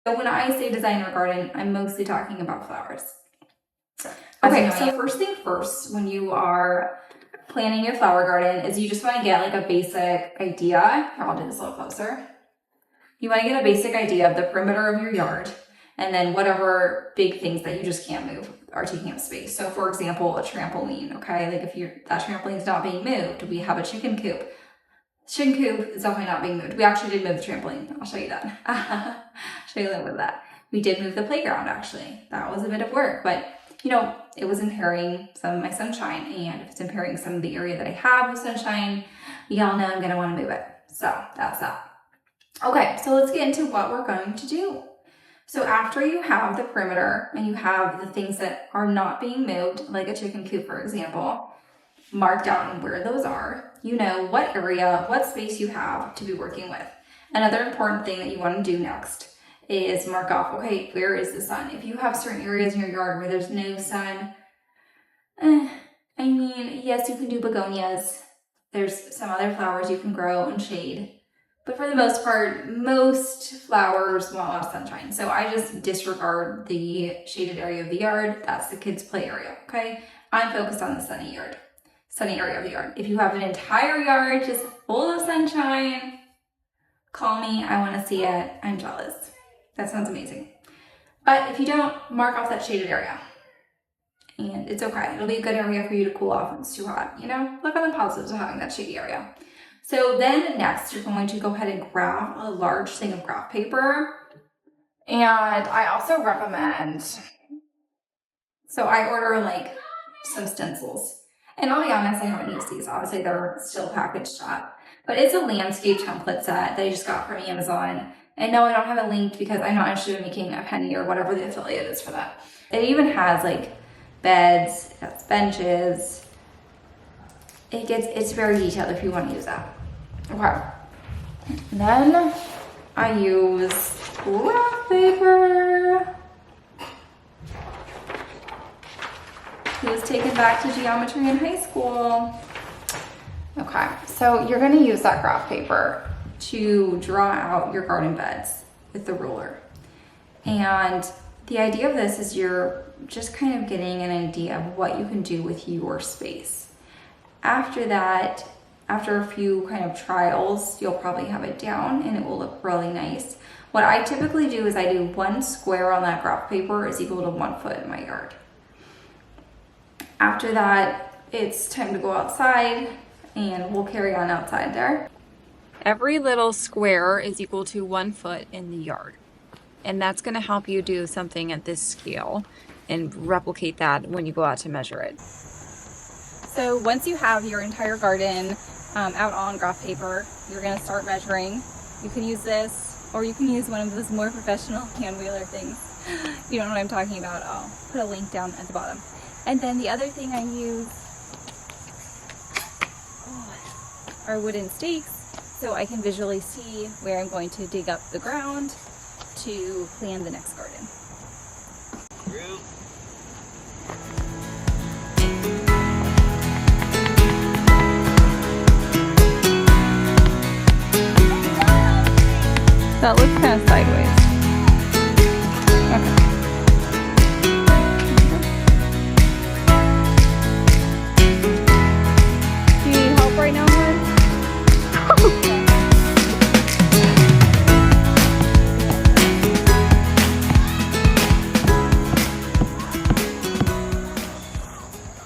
So when I say designer garden, I'm mostly talking about flowers. Okay, so first thing first, when you are planning your flower garden, is you just want to get like a basic idea. Here, I'll do this a little closer. You want to get a basic idea of the perimeter of your yard, and then whatever big things that you just can't move are taking up space. So for example, a trampoline, okay? Like if that trampoline is not being moved, we have a chicken coop. Chicken coop is definitely not being moved. We actually did move the trampoline. I'll show you that. I'll show you a little bit of that. We did move the playground actually. That was a bit of work, but you know, it was impairing some of my sunshine, and if it's impairing some of the area that I have with sunshine, y'all know I'm gonna wanna move it. So that's that. Okay, so let's get into what we're going to do. So after you have the perimeter and you have the things that are not being moved, like a chicken coop, for example, marked out and where those are, you know what area, what space you have to be working with. Another important thing that you want to do next is mark off, okay, where is the sun? If you have certain areas in your yard where there's no sun, I mean, yes, you can do begonias. There's some other flowers you can grow in shade. But for the most part, most flowers want a lot of sunshine. So I just disregard the shaded area of the yard. That's the kids' play area, okay? I'm focused on the sunny area of the yard. If you have an entire yard just full of sunshine, call me. I want to see it. I'm jealous. That sounds amazing. But if you don't, mark off that shaded area. And it's okay. It'll be a good area for you to cool off when it's too hot. You know, look on the positives of having that shady area. So then next, you're going to go ahead and grab a large thing of graph paper. And I also recommend, so I order like some stencils. And I'll be honest, I haven't used these. Obviously, they're still packaged up. But it's a landscape template set that I just got from Amazon. And no, I don't have it linked because I'm not interested in making a penny or whatever the affiliate is for that. It even has like beds, it has benches. It's very detailed if you want to use that. Okay. Then I use graph paper. He was taken back to geometry in high school. Okay, so you're gonna use that graph paper to draw out your garden beds with the ruler. And the idea of this is you're just kind of getting an idea of what you can do with your space. After that, after a few kind of trials, you'll probably have it down and it will look really nice. What I typically do is I do 1 square on that graph paper is equal to 1 foot in my yard. After that, it's time to go outside and we'll carry on outside there. Every little square is equal to 1 foot in the yard. And that's going to help you do something at this scale and replicate that when you go out to measure it. So once you have your entire garden out on graph paper, you're going to start measuring. You can use this, or you can use one of those more professional hand wheeler things. If you don't know what I'm talking about, I'll put a link down at the bottom. And then the other thing I use are wooden stakes, so I can visually see where I'm going to dig up the ground to plan the next garden. That looks kind of sideways. Okay. Do you need help right now, hon?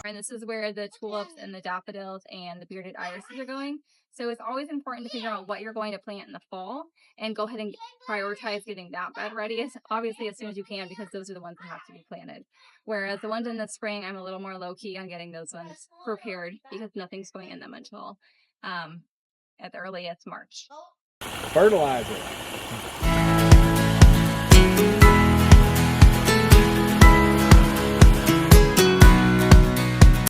And this is where the tulips and the daffodils and the bearded irises are going. So it's always important to figure out what you're going to plant in the fall and go ahead and prioritize getting that bed ready, obviously as soon as you can, because those are the ones that have to be planted. Whereas the ones in the spring, I'm a little more low-key on getting those ones prepared because nothing's going in them until at the earliest March. Fertilizer.